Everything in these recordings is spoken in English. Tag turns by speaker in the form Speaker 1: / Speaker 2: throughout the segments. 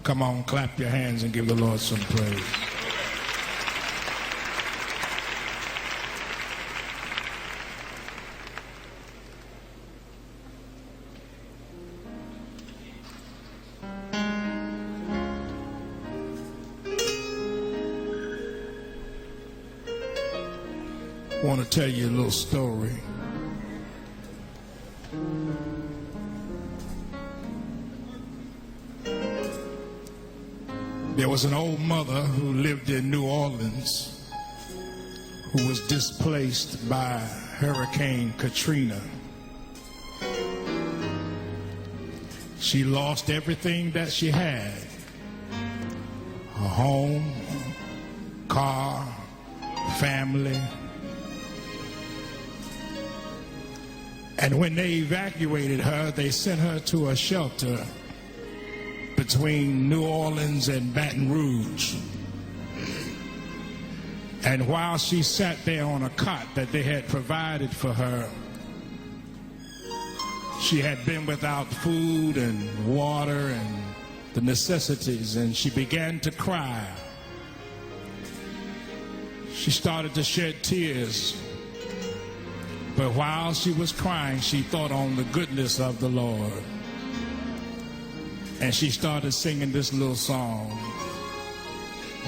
Speaker 1: Come on, clap your hands and give the Lord some praise. I want to tell you a little story. There was an old mother who lived in New Orleans who was displaced by Hurricane Katrina. She lost everything that she had: her home, car, family. And when they evacuated her, they sent her to a shelter between New Orleans and Baton Rouge. And while she sat there on a cot that they had provided for her, she had been without food and water and the necessities, and she began to cry. She started to shed tears. But while she was crying, she thought on the goodness of the Lord. And she started singing this little song.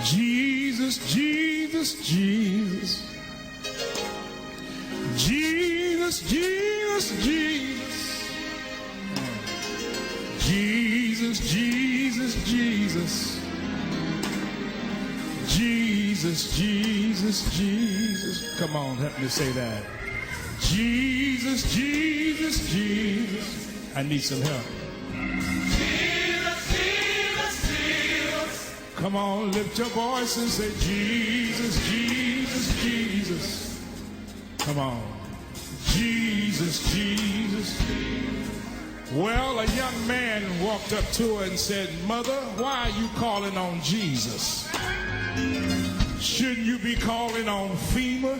Speaker 1: Jesus, Jesus, Jesus. Jesus, Jesus, Jesus. Jesus, Jesus, Jesus. Jesus, Jesus, Jesus. Come on, help me say that. Jesus, Jesus, Jesus. I need some help.
Speaker 2: Jesus, Jesus, Jesus.
Speaker 1: Come on, lift your voice and say, Jesus, Jesus, Jesus. Come on. Jesus, Jesus, Jesus. Well, a young man walked up to her and said, Mother, why are you calling on Jesus? Shouldn't you be calling on FEMA?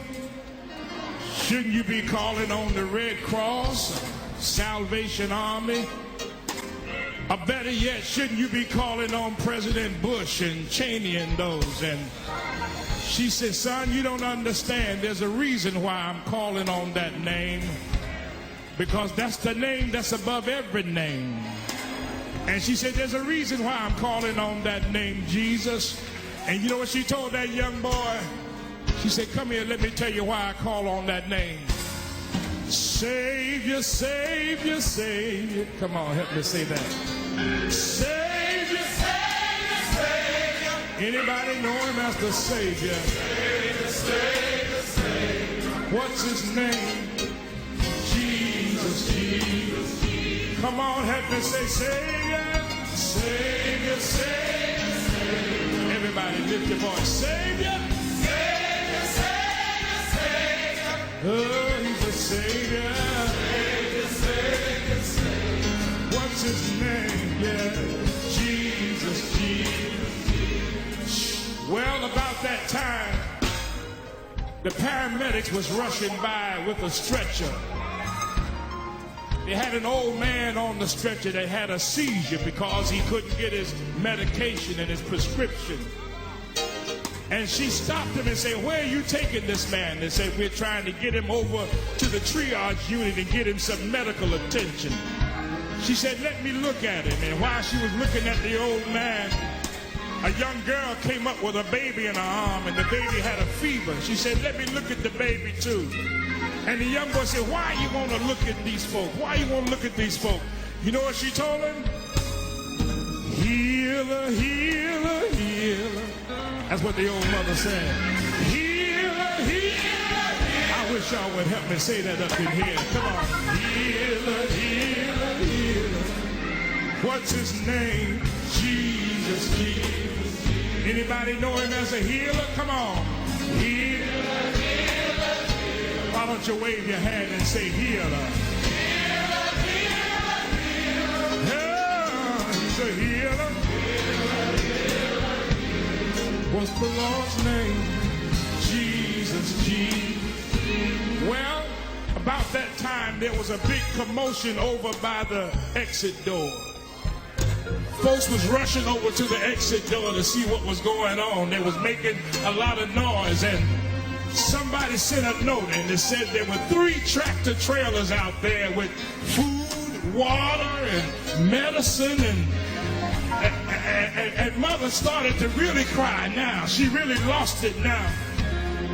Speaker 1: Shouldn't you be calling on the Red Cross, Salvation Army? Or better yet, shouldn't you be calling on President Bush and Cheney and those? And she said, son, you don't understand. There's a reason why I'm calling on that name. Because that's the name that's above every name. And she said, there's a reason why I'm calling on that name, Jesus. And you know what she told that young boy? She said, come here, let me tell you why I call on that name. Savior, Savior, Savior. Come on, help me say that. Savior,
Speaker 2: Savior, Savior.
Speaker 1: Anybody know him as the Savior?
Speaker 2: Savior, Savior, Savior.
Speaker 1: What's his name? Jesus, Jesus, Jesus. Come on, help me say Savior. Savior, Savior, Savior. Everybody lift your voice. Savior. Oh, he's a Savior.
Speaker 2: Savior, Savior, Savior.
Speaker 1: What's his name? Yeah, Jesus, Jesus, Jesus. Well, about that time, the paramedics was rushing by with a stretcher. They had an old man on the stretcher that had a seizure because he couldn't get his medication and his prescription. And she stopped him and said, where are you taking this man? They said, we're trying to get him over to the triage unit and get him some medical attention. She said, let me look at him. And while she was looking at the old man, a young girl came up with a baby in her arm, and the baby had a fever. She said, let me look at the baby too. And the young boy said, why you want to look at these folk? Why you want to look at these folk? You know what she told him? Healer, healer, healer. That's what the old mother said. Healer, healer, healer. I wish y'all would help me say that up in here. Come on. Healer, healer, healer. What's his name? Jesus, Jesus. Anybody know him as a healer? Come on. Healer, healer, healer. Why don't you wave your hand and say healer?
Speaker 2: Healer, healer, healer.
Speaker 1: Yeah, he's a healer. What's the Lord's name? Jesus, Jesus. Well, about that time, there was a big commotion over by the exit door. Folks was rushing over to the exit door to see what was going on. They was making a lot of noise, and somebody sent a note, and it said there were 3 tractor trailers out there with food, water, and medicine, and Mother started to really cry now. She really lost it now.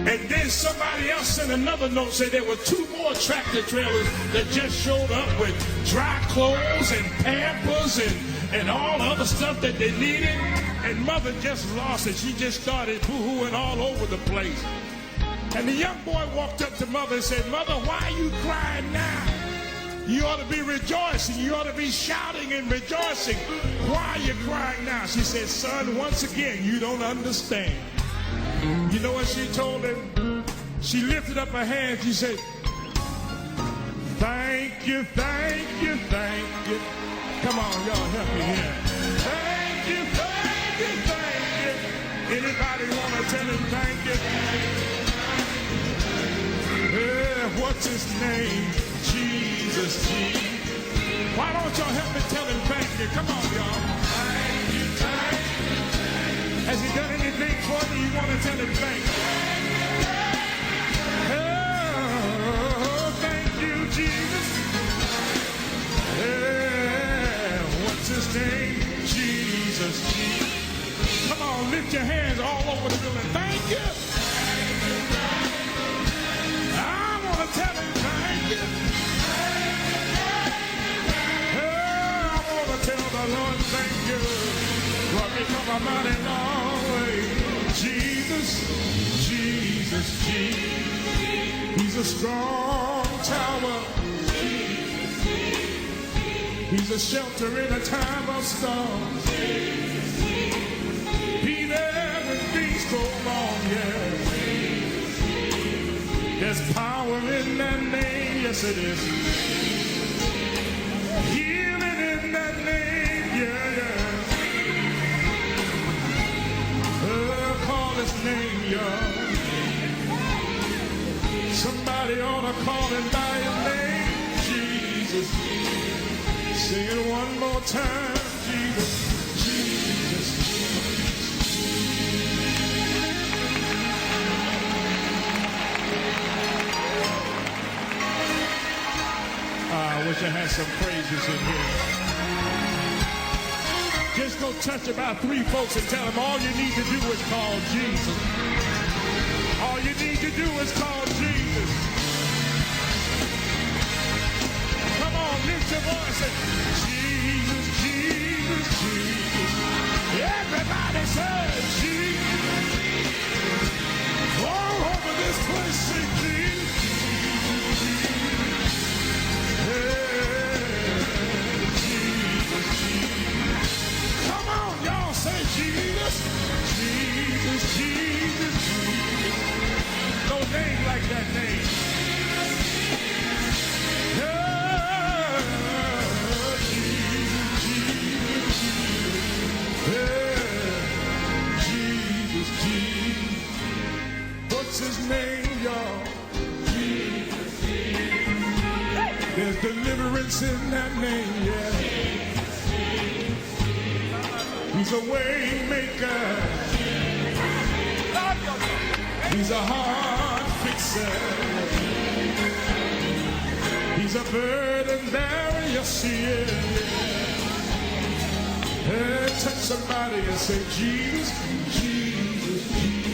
Speaker 1: And then somebody else sent another note, said there were 2 more tractor trailers that just showed up with dry clothes and Pampers and all other stuff that they needed. And Mother just lost it. She just started boo-hooing all over the place. And the young boy walked up to Mother and said, "Mother, why are you crying now? You ought to be rejoicing. You ought to be shouting and rejoicing. Why are you crying now?" She said, "Son, once again, you don't understand." You know what she told him? She lifted up her hands. She said, "Thank you, thank you, thank you." Come on, y'all, help me here. Thank you, thank you, thank you. Anybody want to tell him thank you? What's his name? Jesus. Why don't y'all help me tell him thank you? Come on, y'all. Thank you, thank you. Has he done anything for you? You want to tell him thank you? Oh, thank you, Jesus. What's his name? Jesus. Come on, lift your hands all over the building. Thank you. I want to tell him thank you. I want to tell the Lord thank you. Brought me from a mighty long way. Jesus, Jesus, Jesus. He's a strong tower. He's a shelter in a time of storm. He never been so long, yeah. There's power in that name, yes it is. Healing in that name, yeah, yeah. Call his name, y'all. Somebody ought to call him by his name, Jesus. Say it one more time, Jesus, Jesus. I wish I had some praises in here. Just go touch about 3 folks and tell them all you need to do is call Jesus. All you need to do is call Jesus. Come on, lift your voice and Jesus, Jesus, Jesus. Everybody say Jesus. All over this place, say Jesus. Come on, y'all, say Jesus, Jesus, Jesus, Jesus. No name like that name. Yeah, Jesus, Jesus, yeah, Jesus, Jesus. What's his name, y'all? There's deliverance in that name, yeah. He's a way maker. He's a heart fixer. He's a burden bearer, yes he is. Hey, touch somebody and say, Jesus, Jesus, Jesus.